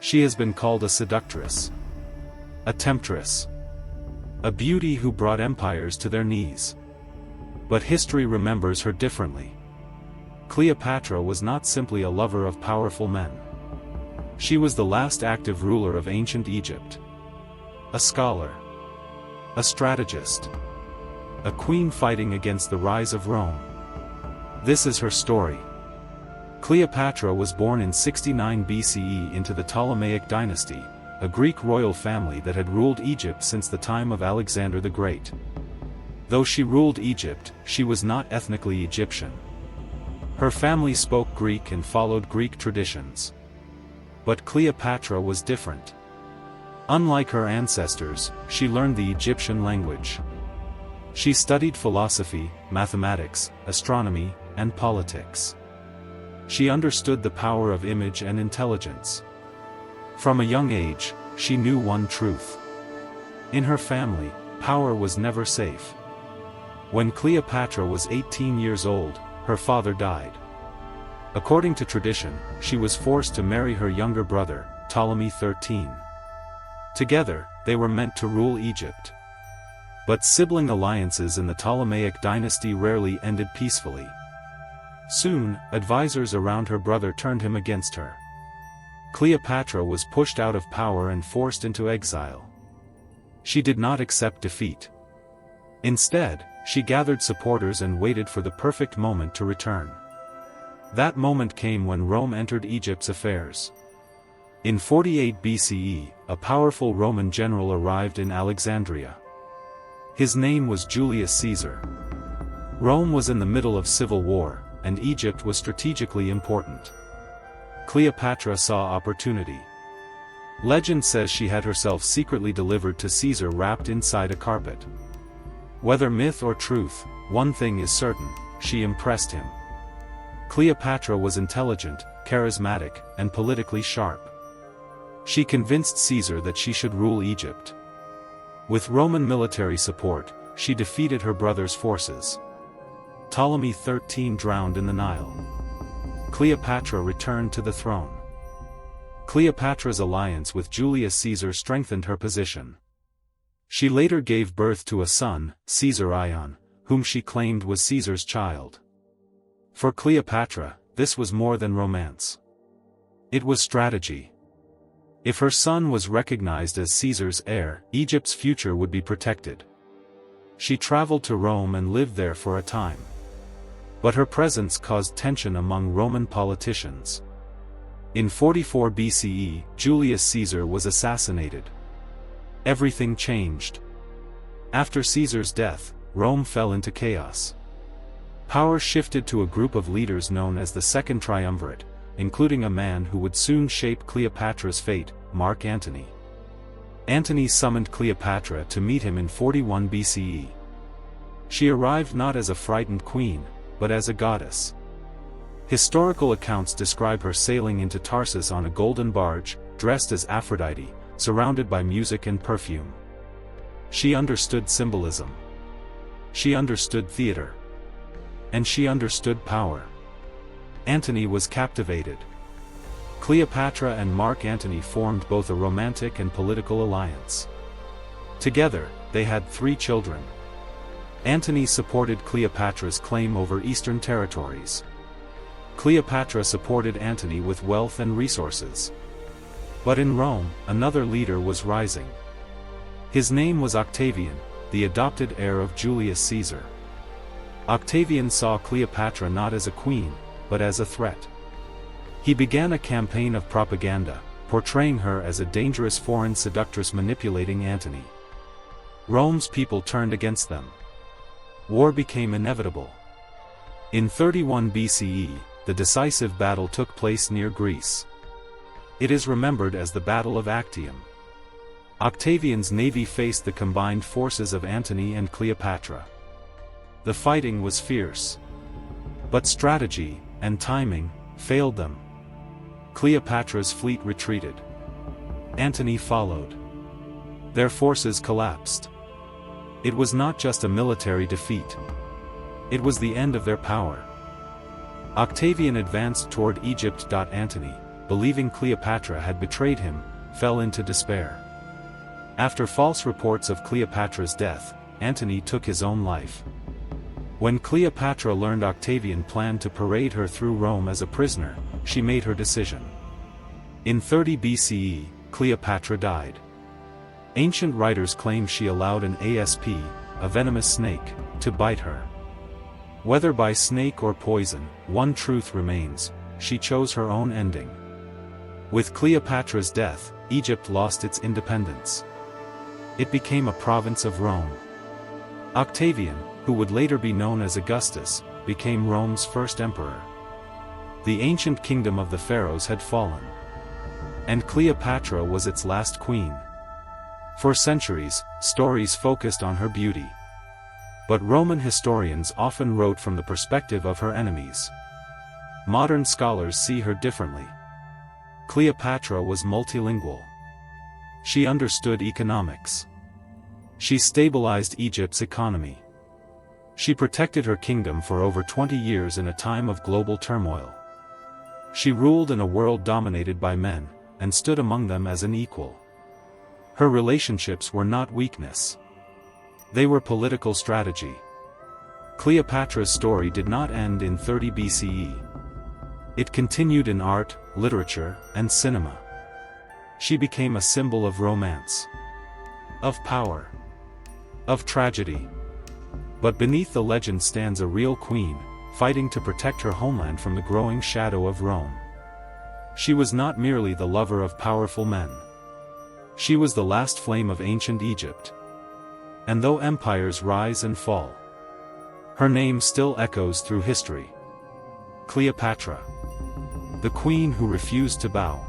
She has been called a seductress, a temptress, a beauty who brought empires to their knees. But history remembers her differently. Cleopatra was not simply a lover of powerful men. She was the last active ruler of ancient Egypt. A scholar, a strategist, a queen fighting against the rise of Rome. This is her story. Cleopatra was born in 69 BCE into the Ptolemaic dynasty, a Greek royal family that had ruled Egypt since the time of Alexander the Great. Though she ruled Egypt, she was not ethnically Egyptian. Her family spoke Greek and followed Greek traditions. But Cleopatra was different. Unlike her ancestors, she learned the Egyptian language. She studied philosophy, mathematics, astronomy, and politics. She understood the power of image and intelligence. From a young age, she knew one truth. In her family, power was never safe. When Cleopatra was 18 years old, her father died. According to tradition, she was forced to marry her younger brother, Ptolemy XIII. Together, they were meant to rule Egypt. But sibling alliances in the Ptolemaic dynasty rarely ended peacefully. Soon, advisors around her brother turned him against her. Cleopatra was pushed out of power and forced into exile. She did not accept defeat. Instead, she gathered supporters and waited for the perfect moment to return. That moment came when Rome entered Egypt's affairs. In 48 BCE, a powerful Roman general arrived in Alexandria. His name was Julius Caesar. Rome was in the middle of civil war, and Egypt was strategically important. Cleopatra saw opportunity. Legend says she had herself secretly delivered to Caesar wrapped inside a carpet. Whether myth or truth, one thing is certain: she impressed him. Cleopatra was intelligent, charismatic, and politically sharp. She convinced Caesar that she should rule Egypt. With Roman military support, she defeated her brother's forces. Ptolemy XIII drowned in the Nile. Cleopatra returned to the throne. Cleopatra's alliance with Julius Caesar strengthened her position. She later gave birth to a son, Caesar Ion, whom she claimed was Caesar's child. For Cleopatra, this was more than romance. It was strategy. If her son was recognized as Caesar's heir, Egypt's future would be protected. She traveled to Rome and lived there for a time. But her presence caused tension among Roman politicians. In 44 BCE, Julius Caesar was assassinated. Everything changed. After Caesar's death, Rome fell into chaos. Power shifted to a group of leaders known as the Second Triumvirate, including a man who would soon shape Cleopatra's fate, Mark Antony. Antony summoned Cleopatra to meet him in 41 BCE. She arrived not as a frightened queen, but as a goddess. Historical accounts describe her sailing into Tarsus on a golden barge, dressed as Aphrodite, surrounded by music and perfume. She understood symbolism. She understood theater. And she understood power. Antony was captivated. Cleopatra and Mark Antony formed both a romantic and political alliance. Together, they had 3 children. Antony supported Cleopatra's claim over eastern territories. Cleopatra supported Antony with wealth and resources. But in Rome, another leader was rising. His name was Octavian, the adopted heir of Julius Caesar. Octavian saw Cleopatra not as a queen, but as a threat. He began a campaign of propaganda, portraying her as a dangerous foreign seductress manipulating Antony. Rome's people turned against them. War became inevitable. In 31 BCE, the decisive battle took place near Greece. It is remembered as the Battle of Actium. Octavian's navy faced the combined forces of Antony and Cleopatra. The fighting was fierce. But strategy and timing failed them. Cleopatra's fleet retreated. Antony followed. Their forces collapsed. It was not just a military defeat. It was the end of their power. Octavian advanced toward Egypt. Antony, believing Cleopatra had betrayed him, fell into despair. After false reports of Cleopatra's death, Antony took his own life. When Cleopatra learned Octavian planned to parade her through Rome as a prisoner, she made her decision. In 30 BCE, Cleopatra died. Ancient writers claim she allowed an asp, a venomous snake, to bite her. Whether by snake or poison, one truth remains: she chose her own ending. With Cleopatra's death, Egypt lost its independence. It became a province of Rome. Octavian, who would later be known as Augustus, became Rome's first emperor. The ancient kingdom of the pharaohs had fallen. And Cleopatra was its last queen. For centuries, stories focused on her beauty. But Roman historians often wrote from the perspective of her enemies. Modern scholars see her differently. Cleopatra was multilingual. She understood economics. She stabilized Egypt's economy. She protected her kingdom for over 20 years in a time of global turmoil. She ruled in a world dominated by men, and stood among them as an equal. Her relationships were not weakness. They were political strategy. Cleopatra's story did not end in 30 BCE. It continued in art, literature, and cinema. She became a symbol of romance, of power, of tragedy. But beneath the legend stands a real queen, fighting to protect her homeland from the growing shadow of Rome. She was not merely the lover of powerful men. She was the last flame of ancient Egypt. And though empires rise and fall, her name still echoes through history. Cleopatra, the queen who refused to bow.